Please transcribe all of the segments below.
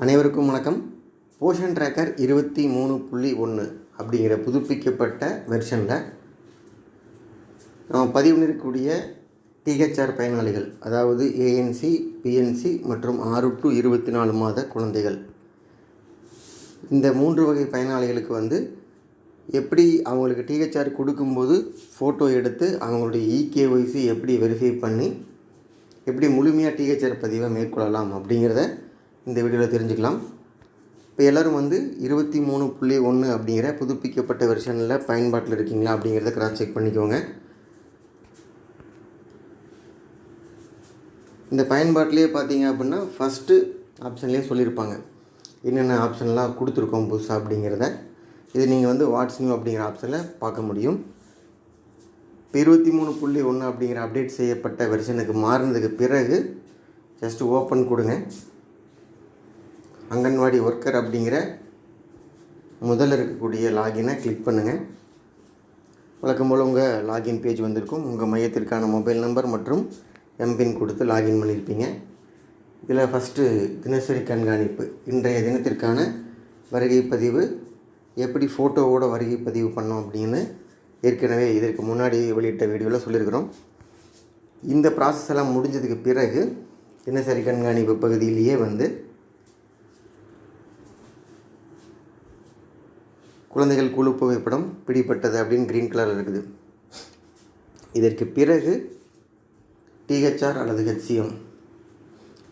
அனைவருக்கும் வணக்கம். போஷன் ட்ராக்கர் 23.1 அப்படிங்கிற புதுப்பிக்கப்பட்ட வெர்ஷனில் நம்ம பதிவு பண்ணிருக்கக்கூடிய டிஹெச்ஆர் பயனாளிகள், அதாவது ஏஎன்சி, பிஎன்சி மற்றும் 6 to 24 மாத குழந்தைகள், இந்த 3 வகை பயனாளிகளுக்கு எப்படி அவங்களுக்கு டிஹெச்ஆர் கொடுக்கும்போது ஃபோட்டோ எடுத்து அவங்களுடைய இகேஒய்சி எப்படி வெரிஃபை பண்ணி எப்படி முழுமையாக டிஹெச்ஆர் பதிவை மேற்கொள்ளலாம் அப்படிங்கிறத இந்த வீடியோவில் தெரிஞ்சுக்கலாம். இப்போ எல்லோரும் 23.1 அப்படிங்கிற புதுப்பிக்கப்பட்ட வெர்ஷனில் பயன்பாட்டில் இருக்கீங்களா அப்படிங்கிறத கிராஸ் செக் பண்ணிக்கோங்க. இந்த பயன்பாட்டிலே பார்த்தீங்க அப்படின்னா ஃபஸ்ட்டு ஆப்ஷன்லேயே சொல்லியிருப்பாங்க என்னென்ன ஆப்ஷன்லாம் கொடுத்துருக்கோம் புதுசாக அப்படிங்கிறத. இது நீங்கள் வாட்ஸ் நியூ அப்படிங்கிற ஆப்ஷனில் பார்க்க முடியும். இப்போ 23.1 அப்படிங்கிற அப்டேட் செய்யப்பட்ட வெர்ஷனுக்கு மாறினதுக்கு பிறகு ஜஸ்ட்டு ஓப்பன் கொடுங்க. அங்கன்வாடி ஒர்க்கர் அப்படிங்கிற முதல்ல இருக்கக்கூடிய லாகினை கிளிக் பண்ணுங்கள். வழக்கம் போல் உங்கள் லாகின் பேஜ் வந்திருக்கும். உங்கள் மையத்திற்கான மொபைல் நம்பர் மற்றும் எம்பின் கொடுத்து லாகின் பண்ணியிருப்பீங்க. இதில் ஃபஸ்ட்டு தினசரி கண்காணிப்பு, இன்றைய தினத்திற்கான வருகை பதிவு, எப்படி ஃபோட்டோவோட வருகை பதிவு பண்ணோம் அப்படின்னு ஏற்கனவே இதற்கு முன்னாடி வெளியிட்ட வீடியோவில் சொல்லியிருக்கிறோம். இந்த ப்ராசஸ் எல்லாம் முடிஞ்சதுக்கு பிறகு தினசரி கண்காணிப்பு பகுதியிலேயே குழந்தைகள் குழு புகைப்படம் பிடிப்பட்டது அப்படின்னு க்ரீன் கலரில் இருக்குது. இதற்கு பிறகு டிஹெச்ஆர் அல்லது ஹெச்சிஎம்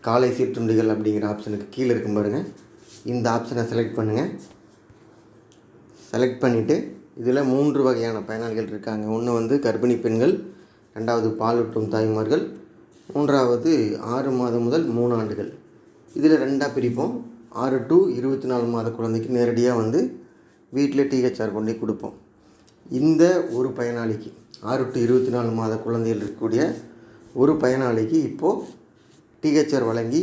காலை சீர்துண்டிகள் அப்படிங்கிற ஆப்ஷனுக்கு கீழே இருக்கும் பாருங்கள். இந்த ஆப்ஷனை செலக்ட் பண்ணுங்கள். செலக்ட் பண்ணிவிட்டு இதில் 3 வகையான பயனாளிகள் இருக்காங்க. ஒன்று கர்ப்பிணி பெண்கள், 2வது பாலூட்டும் தாய்மார்கள், 3வது 6 மாதம் முதல் 3 ஆண்டுகள். இதில் 2ஆக பிரிப்போம். 6 to 24 மாத குழந்தைக்கு நேரடியாக வீட்டில் டிஹெச்ஆர் கொண்டு கொடுப்போம். இந்த ஒரு பயனாளிக்கு 6 to 24 மாத குழந்தைகள் இருக்கக்கூடிய ஒரு பயனாளிக்கு இப்போது டிஹெச்ஆர் வழங்கி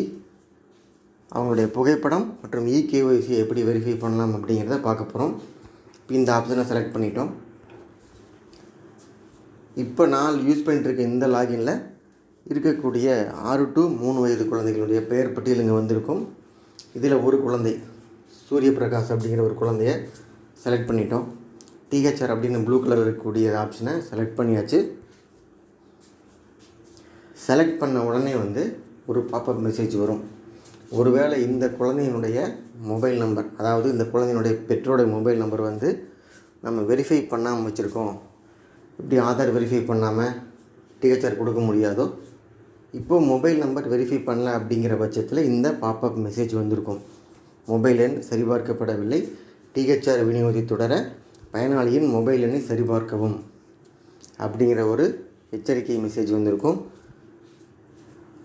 அவங்களுடைய புகைப்படம் மற்றும் இகேஒய்சி எப்படி வெரிஃபை பண்ணலாம் அப்படிங்கிறத பார்க்க போகிறோம். இப்போ இந்த ஆப்ஷனை செலக்ட் பண்ணிட்டோம். இப்போ நான் யூஸ் பண்ணிட்டுருக்க இந்த லாகினில் இருக்கக்கூடிய 6 to 3 வயது குழந்தைகளுடைய பெயர் பட்டியல் இங்கே வந்திருக்கும். இதில் ஒரு குழந்தை சூரிய பிரகாஷ் அப்படிங்கிற ஒரு குழந்தைய செலக்ட் பண்ணிட்டோம். டிஹெச்ஆர் அப்படின்னு ப்ளூ கலர் இருக்கக்கூடிய ஆப்ஷனை செலக்ட் பண்ணியாச்சு. செலக்ட் பண்ண உடனே ஒரு பாப்அப் மெசேஜ் வரும். ஒருவேளை இந்த குழந்தையினுடைய மொபைல் நம்பர், அதாவது இந்த குழந்தையினுடைய பெற்றோருடைய மொபைல் நம்பர் நம்ம வெரிஃபை பண்ணாமல் வச்சுருக்கோம், இப்படி ஆதார் வெரிஃபை பண்ணாமல் டிஹெச்ஆர் கொடுக்க முடியாதோ, இப்போது மொபைல் நம்பர் வெரிஃபை பண்ணல அப்படிங்கிற பட்சத்தில் இந்த பாப்அப் மெசேஜ் வந்திருக்கும். மொபைல் எண் சரிபார்க்கப்படவில்லை, டிஹெச்ஆர் விநியோகத்தை தொடர பயனாளியின் மொபைல் எண்ணை சரிபார்க்கவும் அப்படிங்கிற ஒரு எச்சரிக்கை மெசேஜ் வந்திருக்கும்.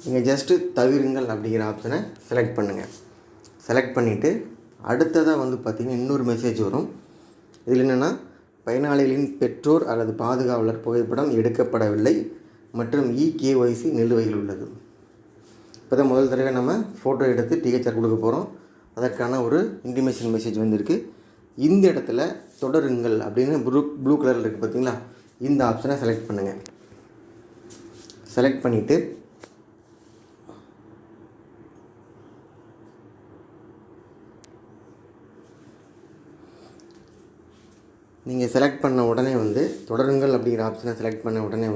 நீங்கள் ஜஸ்ட்டு தவிருங்கள் அப்படிங்கிற ஆப்ஷனை செலக்ட் பண்ணுங்கள். செலக்ட் பண்ணிவிட்டு அடுத்ததாக பார்த்திங்கன்னா இன்னொரு மெசேஜ் வரும். இதில் என்னென்னா, பயனாளிகளின் பெற்றோர் அல்லது பாதுகாவலர் புகைப்படம் எடுக்கப்படவில்லை மற்றும் இகேஒய்சி நிலுவையில் உள்ளது. இப்போ தான் முதல் தடவை நம்ம ஃபோட்டோ எடுத்து டிஹெச்ஆர் கொடுக்க போகிறோம். அதற்கான ஒரு இன்டிமேஷன் மெசேஜ் வந்திருக்கு. இந்த இடத்துல தொடருங்கள் அப்படின்னு ப்ளூ கலரில் இருக்குது பார்த்தீங்களா, இந்த ஆப்ஷனை செலக்ட் பண்ணுங்கள். செலக்ட் பண்ணிவிட்டு நீங்கள் செலக்ட் பண்ண உடனே தொடருங்கள் அப்படிங்கிற ஆப்ஷனை செலக்ட் பண்ண உடனே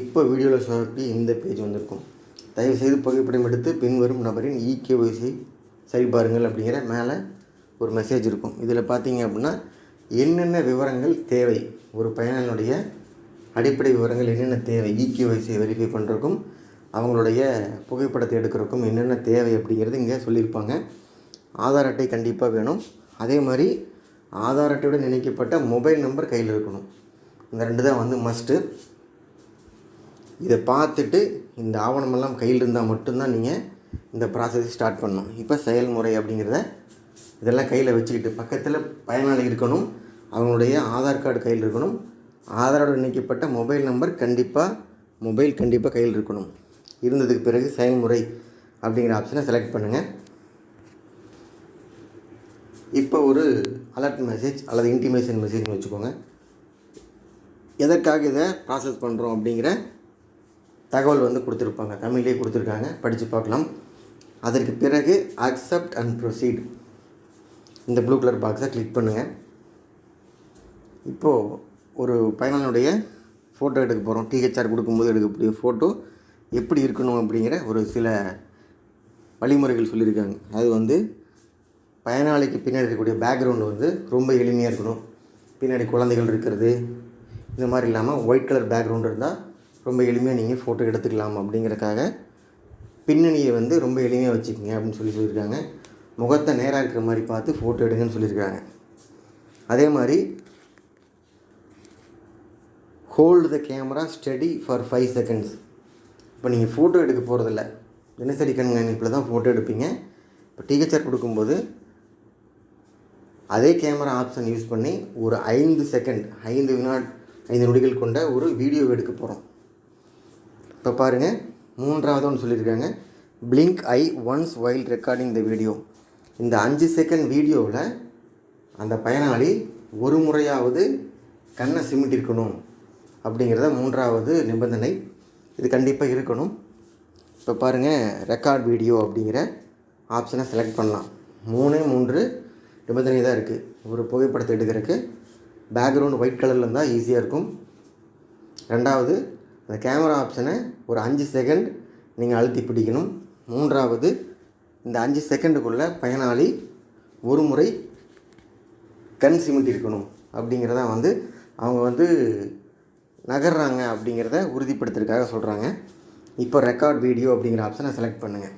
இப்போ வீடியோவில் சொல்லக்கூடிய இந்த பேஜ் வந்திருக்கும். தயவுசெய்து புகைப்படம் எடுத்து பின்வரும் நபரின் இகேஒய்சி சரிபாருங்கள் அப்படிங்கிற மேலே ஒரு மெசேஜ் இருக்கும். இதில் பார்த்தீங்க அப்படின்னா என்னென்ன விவரங்கள் தேவை, ஒரு பயனாளியுடைய அடிப்படை விவரங்கள் என்னென்ன தேவை, இகேஒய்சியை வெரிஃபை பண்ணுறதுக்கும் அவங்களுடைய புகைப்படத்தை எடுக்கிறதுக்கும் என்னென்ன தேவை அப்படிங்கிறது இங்கே சொல்லியிருப்பாங்க. ஆதார் அட்டை கண்டிப்பாக வேணும். அதே மாதிரி ஆதார் அட்டையுடன் இணைக்கப்பட்ட மொபைல் நம்பர் கையில் இருக்கணும். இந்த 2 தான் மஸ்ட்டு. இதை பார்த்துட்டு இந்த ஆவணமெல்லாம் கையில் இருந்தால் மட்டும்தான் நீங்கள் இந்த ப்ராசஸ் ஸ்டார்ட் பண்ணணும். இப்போ செயல்முறை அப்படிங்கிறத இதெல்லாம் கையில் வச்சுக்கிட்டு பக்கத்தில் பயனாளி இருக்கணும், அவங்களுடைய ஆதார் கார்டு கையில் இருக்கணும், ஆதாரோடு இணைக்கப்பட்ட மொபைல் நம்பர் கண்டிப்பாக கையில் இருக்கணும். இருந்ததுக்கு பிறகு செயல்முறை அப்படிங்கிற ஆப்ஷனை செலக்ட் பண்ணுங்கள். இப்போ ஒரு அலர்ட் மெசேஜ் அல்லது இன்டிமேஷன் மெசேஜ்னு வச்சுக்கோங்க. எதற்காக இதை ப்ராசஸ் பண்ணுறோம் அப்படிங்கிற தகவல் கொடுத்துருப்பாங்க. தமிழ்லேயே கொடுத்துருக்காங்க, படித்து பார்க்கலாம். அதற்கு பிறகு அக்செப்ட் அண்ட் ப்ரொசீட் இந்த ப்ளூ கலர் பாக்ஸை கிளிக் பண்ணுங்கள். இப்போது ஒரு பயனாளியுடைய ஃபோட்டோ எடுக்க போகிறோம். டிஹெச்ஆர் கொடுக்கும்போது எடுக்கக்கூடிய ஃபோட்டோ எப்படி இருக்கணும் அப்படிங்கிற ஒரு சில வழிமுறைகள் சொல்லியிருக்காங்க. அது வந்து பயனாளிக்கு பின்னாடி இருக்கக்கூடிய பேக்ரவுண்டு வந்து ரொம்ப எளிமையாக இருக்கணும். பின்னாடி குழந்தைகள் இருக்கிறது இந்த மாதிரி இல்லாமல் ஒயிட் கலர் பேக்ரவுண்டு இருந்தால் ரொம்ப எளிமையாக நீங்கள் ஃபோட்டோ எடுத்துக்கலாம். அப்படிங்கிறக்காக பின்னணியை வந்து ரொம்ப எளிமையாக வச்சுக்கோங்க அப்படின்னு சொல்லியிருக்காங்க. முகத்தை நேராக இருக்கிற மாதிரி பார்த்து ஃபோட்டோ எடுங்கன்னு சொல்லியிருக்காங்க. அதே மாதிரி hold the camera study for 5 seconds. இப்போ நீங்கள் ஃபோட்டோ எடுக்க போகிறதில்ல, தினசரி கண்காணிப்பில் தான் ஃபோட்டோ எடுப்பீங்க. இப்போ டிஹெச்ஆர் கொடுக்கும்போது அதே கேமரா ஆப்ஷன் யூஸ் பண்ணி ஒரு 5 செகண்ட் 5 நொடிகள் கொண்ட ஒரு வீடியோ எடுக்க போகிறோம். இப்போ பாருங்கள், 3வது ஒன்று சொல்லியிருக்காங்க, blink I once while recording the video. இந்த 5 செகண்ட் வீடியோவில் அந்த பயனாளி ஒரு முறையாவது கண்ணை சிமிட்டிருக்கணும் அப்படிங்கிறத 3வது நிபந்தனை. இது கண்டிப்பாக இருக்கணும். இப்போ பாருங்கள், ரெக்கார்ட் வீடியோ அப்படிங்கிற ஆப்ஷனை செலக்ட் பண்ணலாம். 3 நிபந்தனை தான் இருக்குது. ஒரு புகைப்படத்தை எடுக்கிறதுக்கு பேக்ரவுண்ட் ஒயிட் கலரில் இருந்தால் ஈஸியாக இருக்கும். 2வது, அந்த கேமரா ஆப்ஷனை ஒரு 5 செகண்ட் நீங்கள் அழுத்தி பிடிக்கணும். 3வது, இந்த 5 செகண்டுக்குள்ளே பயனாளி ஒரு முறை கண் சிமிட்டி இருக்கணும் அப்படிங்கிறத வந்து அவங்க வந்து நகர்றாங்க அப்படிங்கிறத உறுதிப்படுத்துறதுக்காக சொல்கிறாங்க. இப்போ ரெக்கார்ட் வீடியோ அப்படிங்கிற ஆப்ஷனை செலக்ட் பண்ணுங்கள்.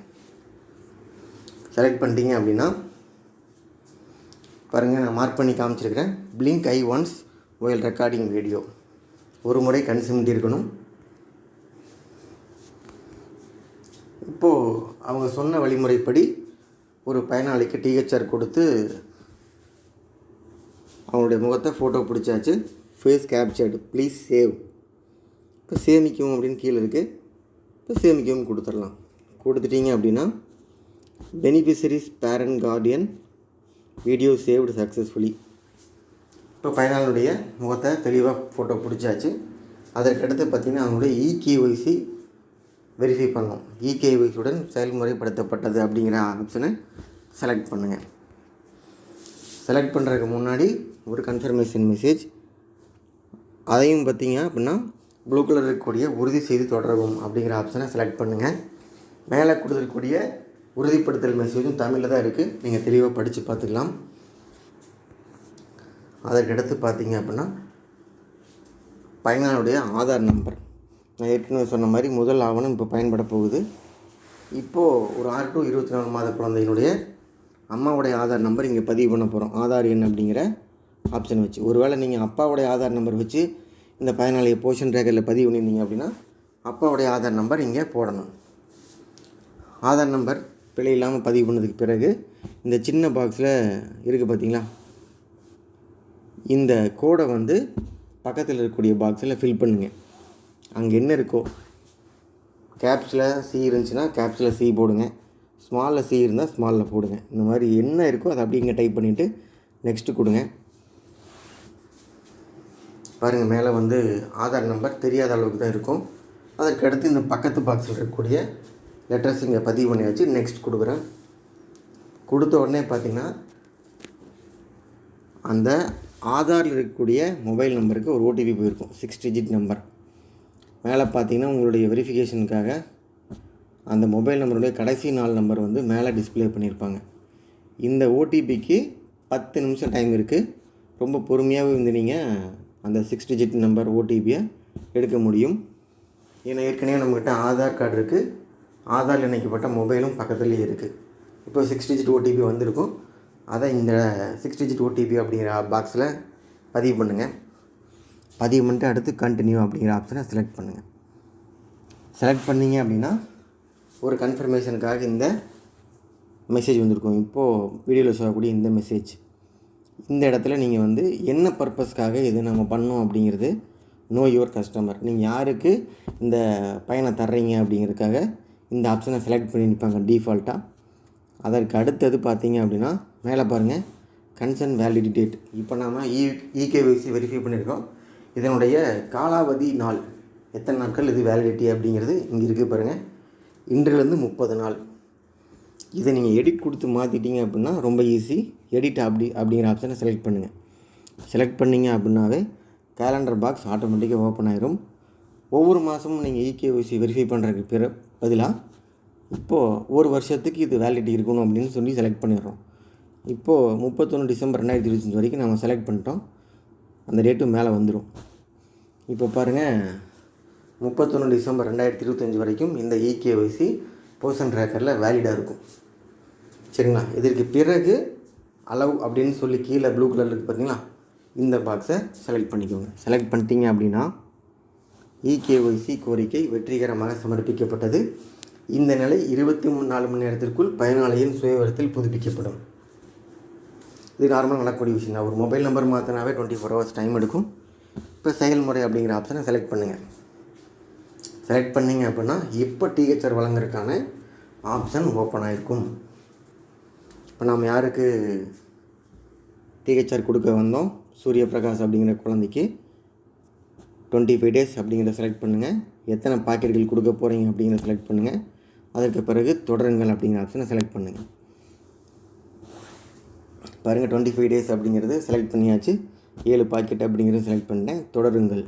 செலக்ட் பண்ணிட்டீங்க அப்படின்னா பாருங்கள், நான் மார்க் பண்ணி காமிச்சிருக்கிறேன். Blink I once while recording video. ஒரு முறை கண் சிமிட்டி இருக்கணும். இப்போது அவங்க சொன்ன வழிமுறைப்படி ஒரு பயனாளிக்கு டிஹெச்ஆர் கொடுத்து அவங்களுடைய முகத்தை ஃபோட்டோ பிடிச்சாச்சு. Face captured, please save. இப்போ சேமிக்கவும் அப்படின்னு கீழே இருக்குது. இப்போ சேமிக்கவும் கொடுத்துடலாம். கொடுத்துட்டிங்க அப்படின்னா beneficiaries parent Guardian video saved successfully. இப்போ பயனாளருடைய முகத்தை தெளிவாக ஃபோட்டோ பிடிச்சாச்சு. அதற்கடுத்து பார்த்திங்கன்னா அவங்களுடைய இகேஒய்சி வெரிஃபை பண்ணணும். இகேஒய்சியுடன் செயல்முறைப்படுத்தப்பட்டது அப்படிங்கிற ஆப்ஷனை செலக்ட் பண்ணுங்கள். செலக்ட் பண்ணுறதுக்கு முன்னாடி ஒரு கன்ஃபர்மேஷன் மெசேஜ், அதையும் பார்த்திங்க அப்படின்னா ப்ளூ கலர் இருக்கக்கூடிய உறுதி செய்து தொடரவும் அப்படிங்கிற ஆப்ஷனை செலக்ட் பண்ணுங்கள். மேலே கொடுத்துருக்கக்கூடிய உறுதிப்படுத்தல் மெசேஜும் தமிழில் தான் இருக்குது. நீங்கள் தெளிவாக படித்து பார்த்துக்கலாம். அதற்கடுத்து பார்த்திங்க அப்படின்னா பயனாளுடைய ஆதார் நம்பர். நான் ஏற்கனவே சொன்ன மாதிரி முதல் ஆவணம் இப்போ பயன்பட போகுது. இப்போது ஒரு 6 to 24 மாத குழந்தையினுடைய அம்மாவுடைய ஆதார் நம்பர் இங்கே பதிவு பண்ண போகிறோம். ஆதார் எண் அப்படிங்கிற ஆப்ஷன் வச்சு. ஒருவேளை நீங்கள் அப்பாவுடைய ஆதார் நம்பர் வச்சு இந்த பயனாளியை போஷன் ரேகரில் பதிவு பண்ணியிருந்தீங்க அப்படின்னா அப்பாவுடைய ஆதார் நம்பர் இங்கே போடணும். ஆதார் நம்பர் பிழை இல்லாமல் பதிவு பண்ணதுக்கு பிறகு இந்த சின்ன பாக்ஸில் இருக்குது பார்த்திங்களா, இந்த கோடை வந்து பக்கத்தில் இருக்கக்கூடிய பாக்ஸில் ஃபில் பண்ணுங்கள். அங்கே என்ன இருக்கோ, கேப்ஸில் சி இருந்துச்சுன்னா கேப்ஸில் சி போடுங்க, ஸ்மாலில் சி இருந்தால் ஸ்மாலில் போடுங்க. இந்த மாதிரி என்ன இருக்கோ அதை அப்படி இங்கே டைப் பண்ணிவிட்டு நெக்ஸ்ட்டு கொடுங்க. பாருங்கள், மேலே வந்து ஆதார் நம்பர் தெரியாத அளவுக்கு தான் இருக்கும். அதற்கடுத்து இந்த பக்கத்து பாக்ஸில் இருக்கக்கூடிய லெட்டர்ஸ் இங்கே பதிவு பண்ணி வச்சு நெக்ஸ்ட் கொடுக்குறேன். கொடுத்த உடனே பார்த்திங்கன்னா அந்த ஆதாரில் இருக்கக்கூடிய மொபைல் நம்பருக்கு ஒரு ஓடிபி போயிருக்கும், 6 digit நம்பர். மேலே பார்த்திங்கன்னா உங்களுடைய வெரிஃபிகேஷனுக்காக அந்த மொபைல் நம்பருடைய கடைசி 4 நம்பர் வந்து மேலே டிஸ்பிளே பண்ணியிருப்பாங்க. இந்த ஓடிபிக்கு 10 நிமிஷம் டைம் இருக்குது. ரொம்ப பொறுமையாகவே வந்து நீங்கள் அந்த 6 digit நம்பர் ஓடிபியை எடுக்க முடியும். ஏன்னா ஏற்கனவே நம்மக்கிட்ட ஆதார் கார்டு இருக்குது, ஆதார் இணைக்கப்பட்ட மொபைலும் பக்கத்துலேயே இருக்குது. இப்போ 6 digit ஓடிபி வந்திருக்கும். அதை இந்த 6 digit ஓடிபி அப்படிங்கிற பாக்ஸில் பதிவு பண்ணுங்கள். பதிவு பண்ணிட்டு அடுத்து கண்டினியூ அப்படிங்கிற ஆப்ஷனை செலக்ட் பண்ணுங்கள். செலக்ட் பண்ணிங்க அப்படின்னா ஒரு கன்ஃபர்மேஷனுக்காக இந்த மெசேஜ் வந்திருக்கும். இப்போது வீடியோவில் சொல்லக்கூடிய இந்த மெசேஜ், இந்த இடத்துல நீங்கள் வந்து என்ன பர்பஸ்க்காக இதை நம்ம பண்ணோம் அப்படிங்கிறது நோ யுவர் கஸ்டமர். நீங்கள் யாருக்கு இந்த பயனை தர்றீங்க அப்படிங்கிறதுக்காக இந்த ஆப்ஷனை செலக்ட் பண்ணி நிற்பாங்க டிஃபால்ட்டாக. அதற்கு அடுத்தது பார்த்தீங்க அப்படின்னா மேலே பாருங்கள், கன்சர்ன் வேலிடிட்டி டேட். இப்போ நாம் இகேஒய்சி வெரிஃபை பண்ணியிருக்கோம். இதனுடைய காலாவதி நாள் எத்தனை நாட்கள் இது வேலிடிட்டி அப்படிங்கிறது இங்கே இருக்குது பாருங்கள். இன்றிலிருந்து 30 நாள். இதை நீங்கள் எடிட் கொடுத்து மாற்றிட்டீங்க அப்படின்னா ரொம்ப ஈஸி. எடிட் அப்படிங்கிற ஆப்ஷனை செலக்ட் பண்ணுங்கள். செலக்ட் பண்ணிங்க அப்படின்னாவே கேலண்டர் பாக்ஸ் ஆட்டோமேட்டிக்காக ஓப்பன் ஆயிரும். ஒவ்வொரு மாதமும் நீங்கள் இகேஒய்சி வெரிஃபை பண்ணுறதுக்கு பதிலாக இப்போது ஒரு வருஷத்துக்கு இது வேலிடிட்டி இருக்கணும் அப்படின்னு சொல்லி செலக்ட் பண்ணிடுறோம். இப்போது 31 டிசம்பர் 2025 வரைக்கும் நம்ம செலக்ட் பண்ணிட்டோம். அந்த டேட்டும் மேலே வந்துடும். இப்போ பாருங்கள், 31 டிசம்பர் 2025 வரைக்கும் இந்த இகேஒய்சி போர்ஷன் ட்ராக்கரில் வேலிடாக இருக்கும். சரிங்களா? இதற்கு பிறகு அலவ் அப்படின்னு சொல்லி கீழே ப்ளூ கலரில் இருக்குது பார்த்தீங்களா, இந்த பாக்ஸை செலக்ட் பண்ணிக்கோங்க. செலக்ட் பண்ணிட்டீங்க அப்படின்னா இகேஒய்சி கோரிக்கை வெற்றிகரமாக சமர்ப்பிக்கப்பட்டது. இந்த நிலை 24 மணி நேரத்திற்குள் பயனாளியின் சுயவிவரத்தில் புதுப்பிக்கப்படும். இது நார்மலாக நடக்கக்கூடிய விஷயம் தான். ஒரு மொபைல் நம்பர் மாற்றினாவே 24 ஹவர்ஸ் டைம் எடுக்கும். இப்போ செயல்முறை அப்படிங்கிற ஆப்ஷனை செலக்ட் பண்ணுங்கள். செலக்ட் பண்ணிங்க அப்படின்னா இப்போ டிஹெச்ஆர் வழங்குறதுக்கான ஆப்ஷன் ஓப்பன் ஆகிருக்கும். இப்போ நாம் யாருக்கு டிஹெச்ஆர் கொடுக்க வந்தோம், சூரிய பிரகாஷ் அப்படிங்கிற குழந்தைக்கு 25 டேஸ் அப்படிங்கிறத செலக்ட் பண்ணுங்கள். எத்தனை பாக்கெட்டுகள் கொடுக்க போகிறீங்க அப்படிங்கிறத செலக்ட் பண்ணுங்கள். அதற்கு பிறகு தொடருங்கள் அப்படிங்கிற ஆப்ஷனை செலக்ட் பண்ணுங்கள். பாருங்கள், 25 டேஸ் அப்படிங்கிறது செலக்ட் பண்ணியாச்சு. 7 பாக்கெட் அப்படிங்கிறது செலக்ட் பண்ணிட்டேன். தொடருங்கள்.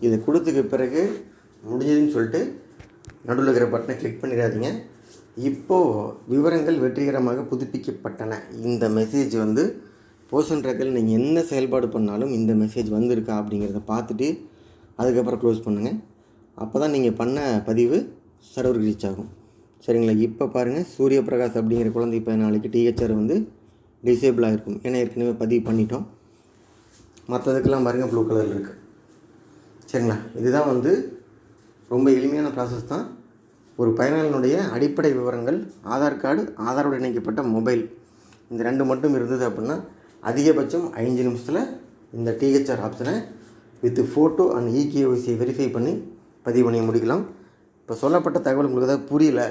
இதை கொடுத்துக்கு பிறகு முடிஞ்சதுன்னு சொல்லிட்டு நடுவில் இருக்கிற பட்டனை கிளிக் பண்ணிடாதீங்க. இப்போது விவரங்கள் வெற்றிகரமாக புதுப்பிக்கப்பட்டன. இந்த மெசேஜ் வந்து போர்ஷன் ட்ராக்கரில் நீங்கள் என்ன செயல்பாடு பண்ணாலும் இந்த மெசேஜ் வந்திருக்கா அப்படிங்கிறத பார்த்துட்டு அதுக்கப்புறம் க்ளோஸ் பண்ணுங்கள். அப்போ தான் நீங்கள் பண்ண பதிவு சர்வருக்கு ரீச் ஆகும். சரிங்களா? இப்போ பாருங்கள், சூரிய பிரகாஷ் அப்படிங்கிற குழந்தை பயனாளிக்கு டிஹெச்ஆர் வந்து டிசேபிள் ஆகிருக்கும். ஏன்னா ஏற்கனவே பதிவு பண்ணிட்டோம். மற்றதுக்கெல்லாம் பாருங்கள் ப்ளூ கலரில் இருக்குது. சரிங்களா? இதுதான் வந்து ரொம்ப எளிமையான ப்ராசஸ் தான். ஒரு பயனாளினுடைய அடிப்படை விவரங்கள், ஆதார் கார்டு, ஆதாரோடு இணைக்கப்பட்ட மொபைல், இந்த 2 மட்டும் இருந்தது அப்படின்னா அதிகபட்சம் 5 நிமிஷத்தில் இந்த டிஹெச்ஆர் ஆப்ஷனை வித் ஃபோட்டோ அண்ட் இகேஒய்சியை வெரிஃபை பண்ணி பதிவு பண்ணி முடிக்கலாம். இப்போ சொல்லப்பட்ட தகவல் உங்களுக்கு ஏதாவது புரியல,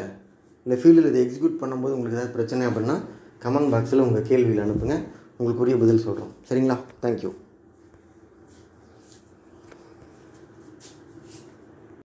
இல்லை ஃபீல்டில் இதை எக்ஸிக்யூட் பண்ணும்போது உங்களுக்கு ஏதாவது பிரச்சனை அப்படின்னா கமெண்ட் பாக்ஸில் உங்கள் கேள்வியில் அனுப்புங்க. உங்களுக்கு உரிய பதில் சொல்கிறோம். சரிங்களா? தேங்க்யூ.